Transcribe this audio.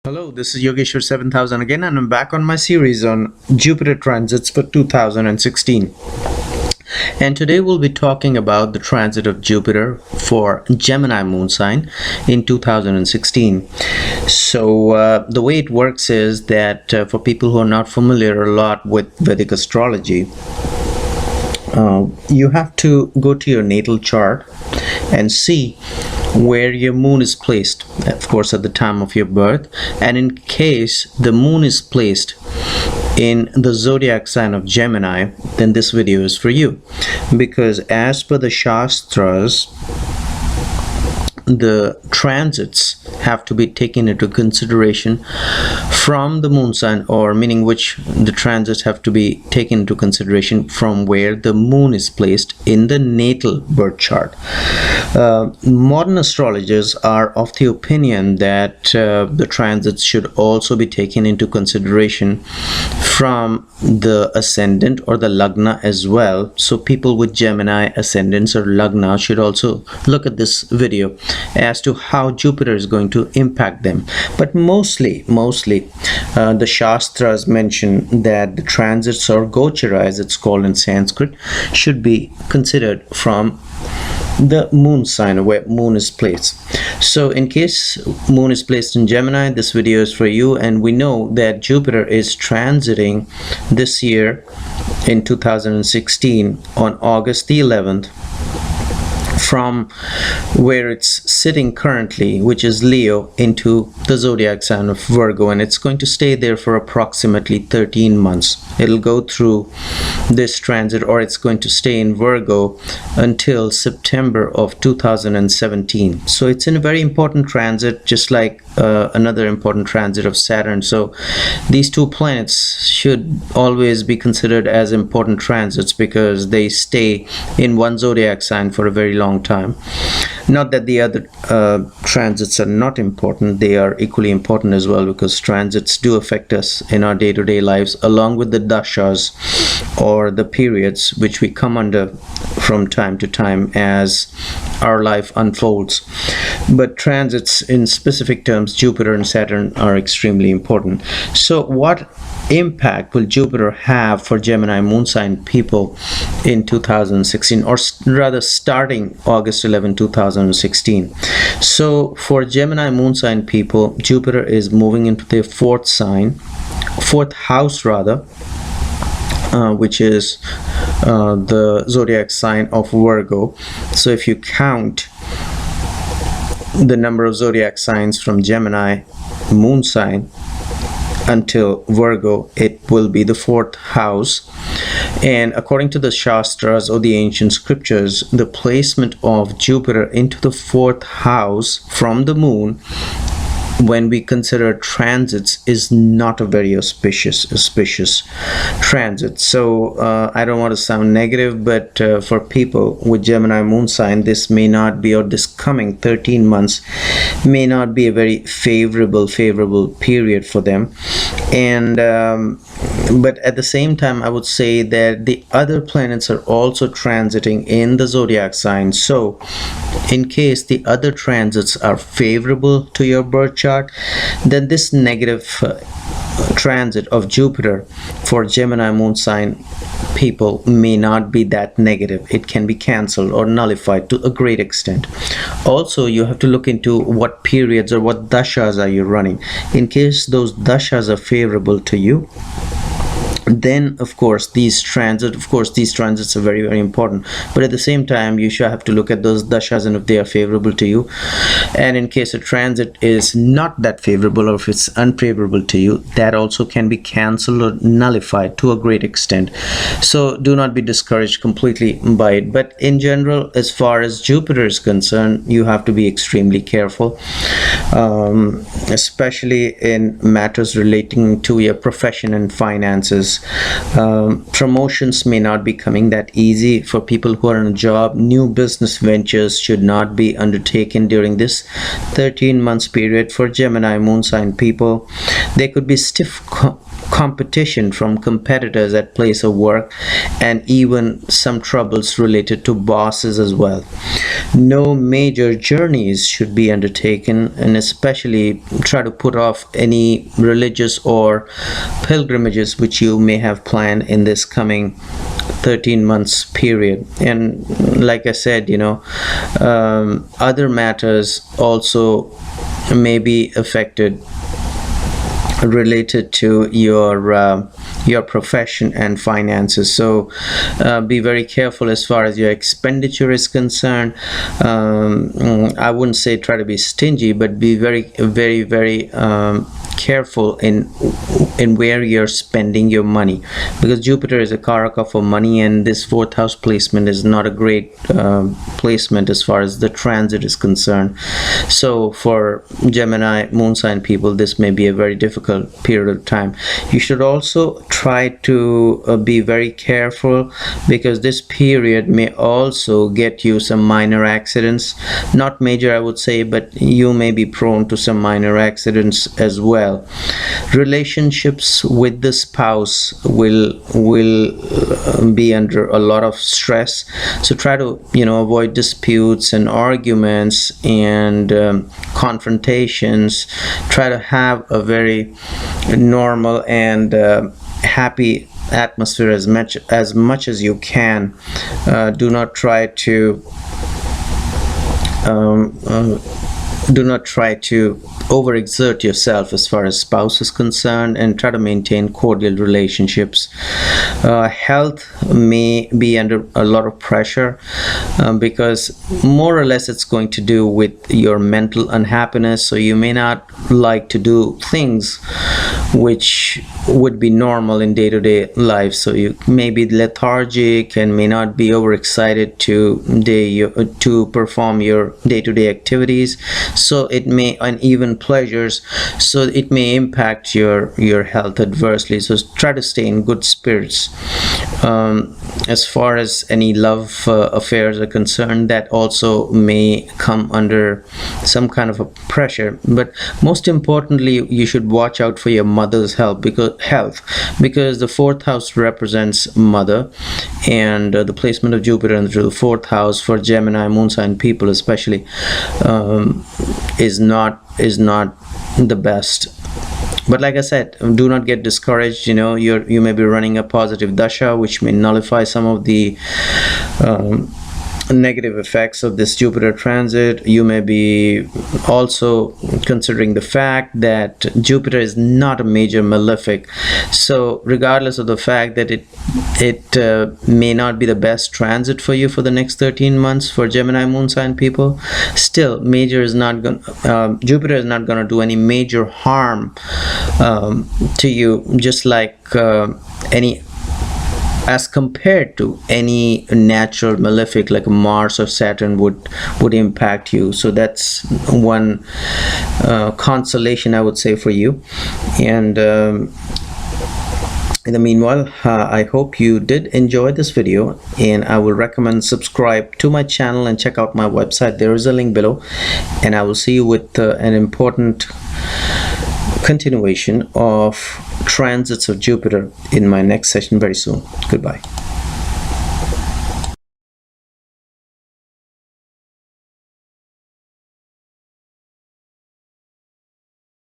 Hello, this is Yogeshwar 7000 again, and I'm back on my series on Jupiter transits for 2016. And today we'll be talking about the transit of Jupiter for Gemini moon sign in 2016. So the way it works is that for people who are not familiar a lot with Vedic astrology, you have to go to your natal chart and see where your moon is placed, of course at the time of your birth. And in case the moon is placed in the zodiac sign of Gemini, then this video is for you, because as per the Shastras, the transits have to be taken into consideration from the moon sign, or meaning which the transits have to be taken into consideration from where the moon is placed in the natal birth chart. Modern astrologers are of the opinion that the transits should also be taken into consideration from the ascendant or the lagna as well. So people with Gemini ascendants or lagna should also look at this video as to how Jupiter is going to impact them. But mostly the Shastras mention that the transits, or gochara as it's called in Sanskrit, should be considered from the moon sign, where moon is placed. So in case moon is placed in Gemini, this video is for you. And we know that Jupiter is transiting this year in 2016 on August the 11th from where it's sitting currently, which is Leo, into the zodiac sign of Virgo, and it's going to stay there for approximately 13 months. It'll go through this transit, or it's going to stay in Virgo until September of 2017. So it's in a very important transit, just like another important transit of Saturn. So these two planets should always be considered as important transits because they stay in one zodiac sign for a very long time. Not that the other transits are not important, they are equally important as well, because transits do affect us in our day-to-day lives, along with the dashas, or the periods which we come under from time to time as our life unfolds. But transits in specific terms, Jupiter and Saturn, are extremely important. So what impact will Jupiter have for Gemini moon sign people in 2016, or rather starting August 11, 2016? So for Gemini moon sign people, Jupiter is moving into their fourth house rather, which is the zodiac sign of Virgo. So if you count the number of zodiac signs from Gemini moon sign until Virgo, it will be the fourth house. And according to the Shastras, or the ancient scriptures, the placement of Jupiter into the fourth house from the moon, when we consider transits, is not a very auspicious transit. So I don't want to sound negative, but for people with Gemini moon sign, this may not be, or this coming 13 months may not be a very favorable period for them. And but at the same time, I would say that the other planets are also transiting in the zodiac sign. So in case the other transits are favorable to your birth chart, then this negative transit of Jupiter for Gemini moon sign people may not be that negative. It can be cancelled or nullified to a great extent. Also, you have to look into what periods or what dashas are you running. In case those dashas are favorable to you, then of course these transits are very important. But at the same time, you should have to look at those dashas and if they are favorable to you. And in case a transit is not that favorable, or if it's unfavorable to you, that also can be cancelled or nullified to a great extent. So do not be discouraged completely by it. But in general, as far as Jupiter is concerned, you have to be extremely careful, especially in matters relating to your profession and finances. Promotions may not be coming that easy for people who are in a job. New business ventures should not be undertaken during this 13 months period for Gemini moon sign people. There could be stiff competition from competitors at place of work, and even some troubles related to bosses as well. No major journeys should be undertaken, and especially try to put off any religious or pilgrimages which you may have planned in this coming 13 months period. And like I said, other matters also may be affected related to your profession and finances. So be very careful as far as your expenditure is concerned. I wouldn't say try to be stingy, but be very careful in where you're spending your money, because Jupiter is a karaka for money, and this fourth house placement is not a great placement as far as the transit is concerned. So for Gemini moon sign people, this may be a very difficult period of time. You should also try to be very careful, because this period may also get you some minor accidents, not major I would say, but you may be prone to some minor accidents as well. Relationships with the spouse will be under a lot of stress, so try to avoid disputes and arguments and confrontations. Try to have a very normal and happy atmosphere as much as you can. Do not try to overexert yourself as far as spouse is concerned, and try to maintain cordial relationships. Health may be under a lot of pressure because more or less it's going to do with your mental unhappiness, so you may not like to do things which would be normal in day-to-day life. So you may be lethargic and may not be overexcited to perform your day-to-day activities, so it may uneven pleasures, so it may impact your health adversely. So try to stay in good spirits. As far as any love affairs are concerned, that also may come under some kind of a pressure, but most importantly you should watch out for your mother's health, because the fourth house represents mother, and the placement of Jupiter into the fourth house for Gemini moon sign people especially is not the best. But like I said, do not get discouraged. You may be running a positive dasha, which may nullify some of the negative effects of this Jupiter transit. You may be also considering the fact that Jupiter is not a major malefic, so regardless of the fact that it may not be the best transit for you for the next 13 months for Gemini moon sign people, still Jupiter is not going to do any major harm to you, just like as compared to any natural malefic like Mars or Saturn would impact you. So that's one consolation I would say for you. And in the meanwhile, I hope you did enjoy this video, and I will recommend subscribe to my channel and check out my website. There is a link below, and I will see you with an important continuation of transits of Jupiter in my next session very soon. Goodbye.